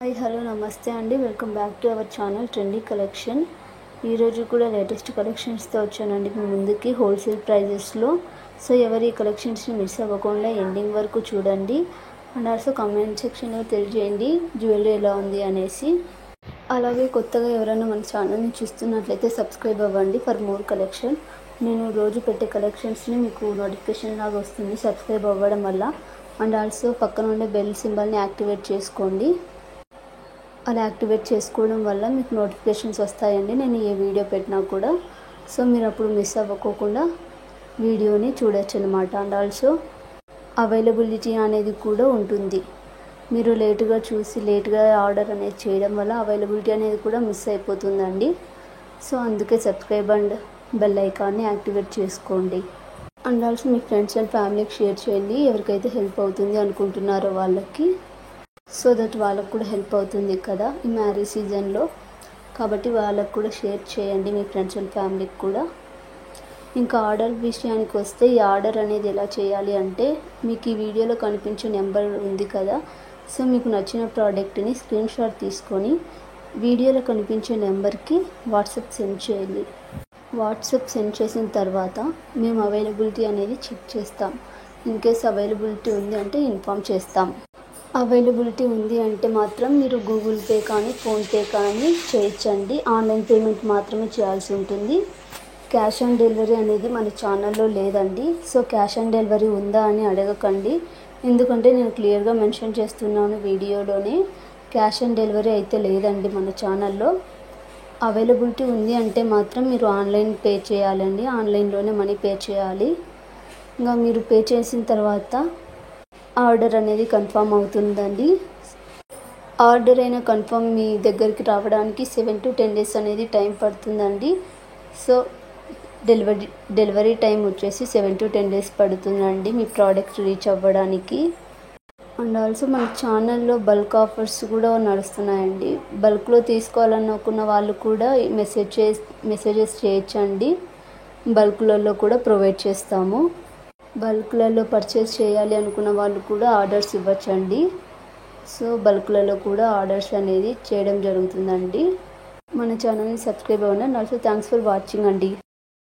Hi hello నమస్తే అండి, welcome back to our channel trendy collection. ఈరోజు కూడా లేటెస్ట్ కలెక్షన్స్తో వచ్చానండి మీ ముందుకి హోల్సేల్ ప్రైజెస్లో. సో ఎవరి కలెక్షన్స్ని మిస్ అవ్వకుండా ఎండింగ్ వరకు చూడండి. అండ్ ఆల్సో కామెంట్ సెక్షన్లో తెలియజేయండి జ్యువెలరీ ఎలా ఉంది అనేసి. అలాగే కొత్తగా ఎవరైనా మన ఛానల్ని చూస్తున్నట్లయితే సబ్స్క్రైబ్ అవ్వండి ఫర్ మోర్ కలెక్షన్. నేను రోజు పెట్టే కలెక్షన్స్ని మీకు నోటిఫికేషన్ లాగా వస్తుంది సబ్స్క్రైబ్ అవ్వడం వల్ల. అండ్ ఆల్సో పక్కన ఉండే బెల్ సింబల్ని యాక్టివేట్ చేసుకోండి. అలా యాక్టివేట్ చేసుకోవడం వల్ల మీకు నోటిఫికేషన్స్ వస్తాయండి నేను ఏ వీడియో పెట్టినా కూడా. సో మీరు అప్పుడు మిస్ అవ్వకోకుండా వీడియోని చూడొచ్చు అనమాట. అండ్ ఆల్సో అవైలబిలిటీ అనేది కూడా ఉంటుంది. మీరు లేటుగా చూసి లేటుగా ఆర్డర్ అనేది చేయడం వల్ల అవైలబిలిటీ అనేది కూడా మిస్ అయిపోతుందండి. సో అందుకే సబ్స్క్రైబ్ అండ్ బెల్ ఐకాన్ని యాక్టివేట్ చేసుకోండి. And also me friends and ఫ్యామిలీకి షేర్ చేయండి ఎవరికైతే హెల్ప్ అవుతుంది అనుకుంటున్నారో వాళ్ళకి. సో దట్ వాళ్ళకు కూడా హెల్ప్ అవుతుంది కదా ఈ మ్యారేజ్ సీజన్లో. కాబట్టి వాళ్ళకు కూడా షేర్ చేయండి మీ ఫ్రెండ్స్ అండ్ ఫ్యామిలీకి కూడా. ఇంకా ఆర్డర్ విషయానికి వస్తే ఈ ఆర్డర్ అనేది ఎలా చేయాలి అంటే మీకు ఈ వీడియోలో కనిపించే నెంబర్ ఉంది కదా. సో మీకు నచ్చిన ప్రోడక్ట్ని స్క్రీన్ షాట్ తీసుకొని వీడియోలో కనిపించే నెంబర్కి వాట్సాప్ సెండ్ చేయాలి. వాట్సాప్ సెండ్ చేసిన తర్వాత మేము అవైలబిలిటీ అనేది చెక్ చేస్తాం. ఇన్ కేస్ అవైలబిలిటీ ఉంది అంటే ఇన్ఫామ్ చేస్తాం. అవైలబిలిటీ ఉంది అంటే మాత్రం మీరు గూగుల్ పే కానీ ఫోన్పే కానీ చేయొచ్చండి. ఆన్లైన్ పేమెంట్ మాత్రమే చేయాల్సి ఉంటుంది. క్యాష్ ఆన్ డెలివరీ అనేది మన ఛానల్లో లేదండి. సో క్యాష్ ఆన్ డెలివరీ ఉందా అని అడగకండి, ఎందుకంటే నేను క్లియర్గా మెన్షన్ చేస్తున్నాను వీడియోలోనే. క్యాష్ ఆన్ డెలివరీ అయితే లేదండి మన ఛానల్లో. అవైలబిలిటీ ఉంది అంటే మాత్రం మీరు ఆన్లైన్ పే చేయాలండి, ఆన్లైన్లోనే మనీ పే చేయాలి. ఇంకా మీరు పే చేసిన తర్వాత ఆర్డర్ అనేది కన్ఫర్మ్ అవుతుందండి. ఆర్డర్ అయినా కన్ఫర్మ్ మీ దగ్గరికి రావడానికి 7 to 10 days అనేది టైం పడుతుందండి. సో డెలివరీ టైం వచ్చేసి 7 to 10 days పడుతుందండి మీ ప్రోడక్ట్ రీచ్ అవ్వడానికి. అండ్ ఆల్సో మన ఛానల్లో బల్క్ ఆఫర్స్ కూడా నడుస్తున్నాయండి. బల్క్లో తీసుకోవాలనుకున్న వాళ్ళు కూడా మెసేజెస్ చేయొచ్చండి. బల్క్లలో కూడా ప్రొవైడ్ చేస్తాము. బల్క్లలో పర్చేస్ చేయాలి అనుకున్న వాళ్ళు కూడా ఆర్డర్స్ ఇవ్వచ్చండి. సో బల్క్లలో కూడా ఆర్డర్స్ అనేది చేయడం జరుగుతుందండి. మన ఛానల్ని సబ్స్క్రైబ్ అవ్వండి. And also thanks for watching అండి.